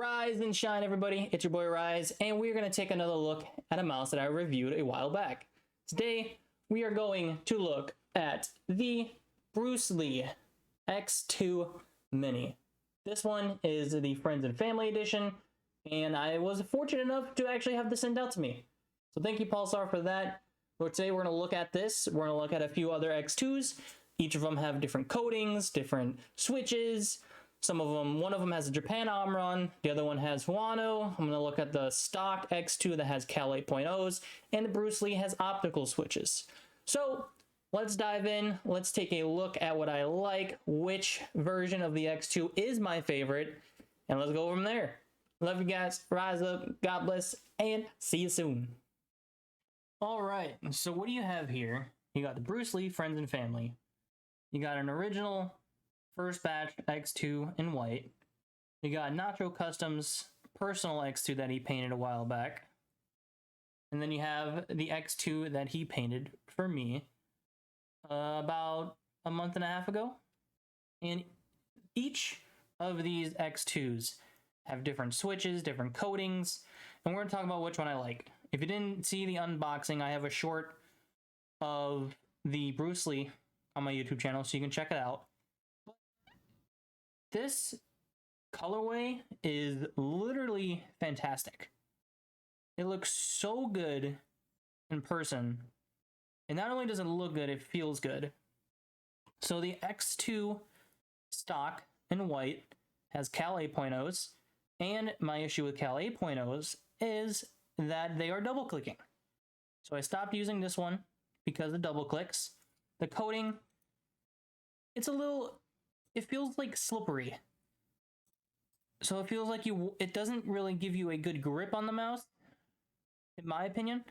Rise and shine, everybody. It's your boy Rise, and we're going to take another look at a mouse that I reviewed a while back. Today, we are going to look at the Bruce Lee X2 Mini. This one is the Friends and Family Edition, and I was fortunate enough to actually have this sent out to me. So thank you, Pulsar, for that. But today we're going to look at this. We're going to look at a few other X2s. Each of them have different coatings, different switches. One of them has a Japan Omron, the other one has Huano. I'm going to look at the stock X2 that has Cal 8.0s, and the Bruce Lee has optical switches. So let's dive in. Let's take a look at what I like, which version of the X2 is my favorite, and let's go from there. Love you guys. Rise up. God bless, and see you soon. All right, so what do you have here? You got the Bruce Lee Friends and Family. You got an original first batch X2 in white. You got Nacho Customs personal X2 that he painted a while back. And then you have the X2 that he painted for me about a month and a half ago. And each of these X2s have different switches, different coatings, and we're going to talk about which one I like. If you didn't see the unboxing, I have a short of the Bruce Lee on my YouTube channel, so you can check it out. This colorway is literally fantastic. It looks so good in person. And not only does it look good, it feels good. So the X2 stock in white has Cal 8.0s, and my issue with Cal 8.0s is that they are double clicking. So I stopped using this one because of double clicks. The coating, it feels like slippery. So it feels like it doesn't really give you a good grip on the mouse, in my opinion.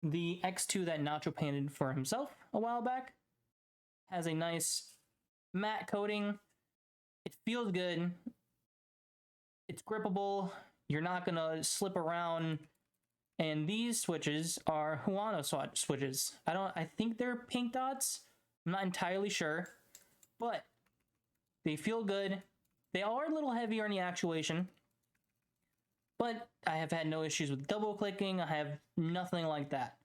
The X2 that Nacho painted for himself a while back has a nice matte coating. It feels good. It's grippable. You're not gonna slip around. And these switches are Huano switches. I think they're pink dots. I'm not entirely sure, but they feel good. They are a little heavier in the actuation, but I have had no issues with double clicking. I have nothing like that.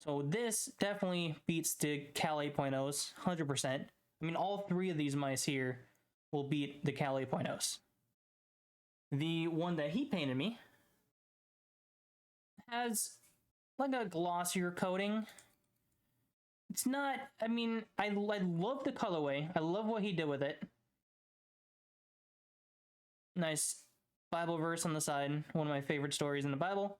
So this definitely beats the Cal 8.0s, 100%. I mean, all three of these mice here will beat the Cal 8.0s. The one that he painted me has like a glossier coating. It's not, I mean, I love the colorway. I love what he did with it. Nice Bible verse on the side. One of my favorite stories in the Bible.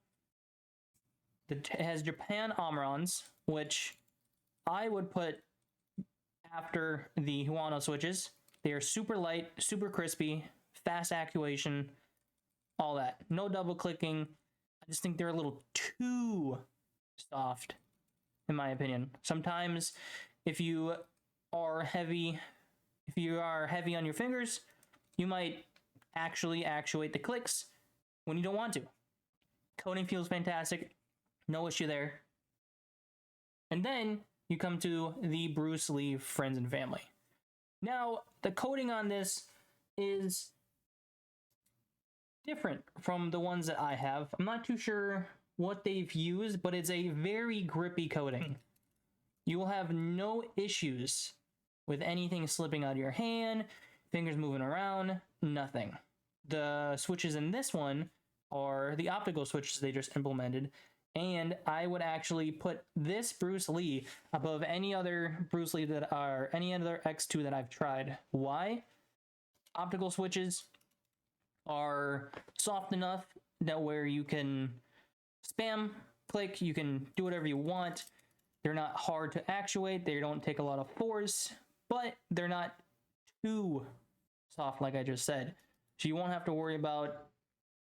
It has Japan Omrons, which I would put after the Huano switches. They are super light, super crispy, fast actuation, all that. No double clicking. I just think they're a little too soft, in my opinion. Sometimes if you are heavy on your fingers, you might actually actuate the clicks when you don't want to. Coating feels fantastic. No issue there. And then you come to the Bruce Lee Friends and Family. Now, the coating on this is different from the ones that I have. I'm not too sure what they've used, but it's a very grippy coating. You will have no issues with anything slipping out of your hand, fingers moving around, nothing. The switches in this one are the optical switches they just implemented, and I would actually put this Bruce Lee above any other Bruce Lee any other X2 that I've tried. Why? Optical switches are soft enough that where you can spam, click, you can do whatever you want. They're not hard to actuate. They don't take a lot of force, but they're not too soft like I just said. So you won't have to worry about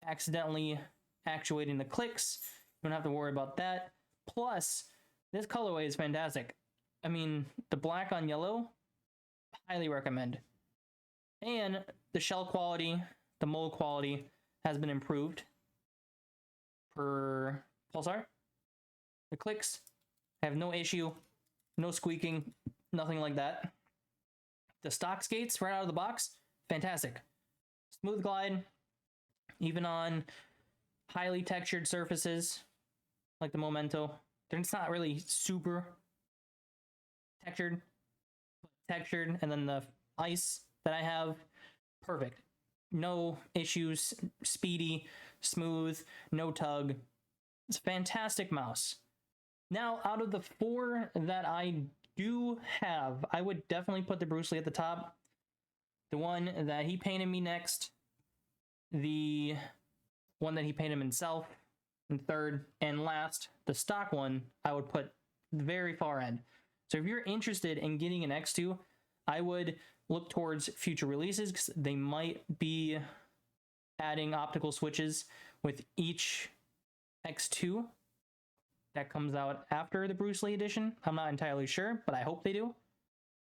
accidentally actuating the clicks. You don't have to worry about that. Plus, this colorway is fantastic. I mean, the black on yellow, highly recommend. And the shell quality, the mold quality has been improved per Pulsar. The clicks have no issue, no squeaking, nothing like that. The stock skates right out of the box, fantastic. Smooth glide, even on highly textured surfaces like the Memento. It's not really super textured, and then the ice that I have, perfect. No issues, speedy, smooth, no tug. It's a fantastic mouse. Now, out of the 4 that I do have, I would definitely put the Bruce Lee at the top. The one that he painted me next, the one that he painted himself in third, and last, the stock one, I would put very far end. So if you're interested in getting an X2, I would look towards future releases because they might be adding optical switches with each X2 that comes out after the Bruce Lee edition. I'm not entirely sure, but I hope they do.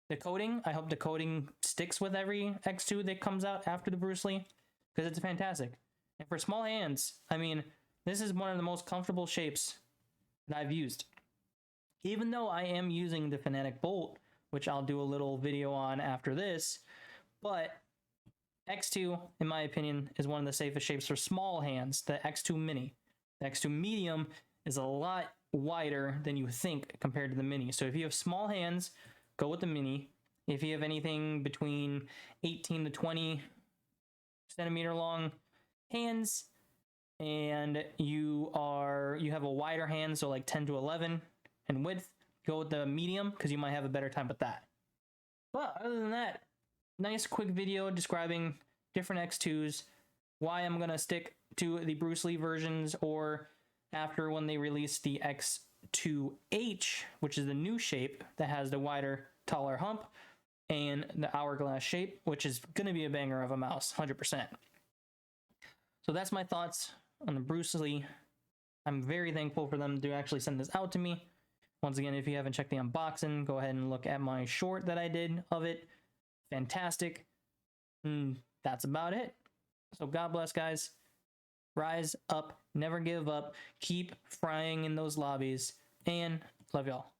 The coating, I hope the coating sticks with every X2 that comes out after the Bruce Lee, because it's fantastic. And for small hands, I mean, this is one of the most comfortable shapes that I've used. Even though I am using the Fanatic Bolt, which I'll do a little video on after this, but X2, in my opinion, is one of the safest shapes for small hands, the X2 Mini. The X2 Medium is a lot wider than you think compared to the Mini. So if you have small hands, go with the Mini. If you have anything between 18 to 20 centimeter long hands, and you have a wider hand, so like 10 to 11 in width, go with the medium because you might have a better time with that. But other than that, nice quick video describing different X2s, why I'm gonna stick to the Bruce Lee versions, or after when they release the X2H, which is the new shape that has the wider, taller hump, and the hourglass shape, which is gonna be a banger of a mouse, 100%. So that's my thoughts on the Bruce Lee. I'm very thankful for them to actually send this out to me. Once again, if you haven't checked the unboxing, go ahead and look at my short that I did of it. Fantastic. And that's about it. So God bless, guys. Rise up, never give up, keep frying in those lobbies, and love y'all.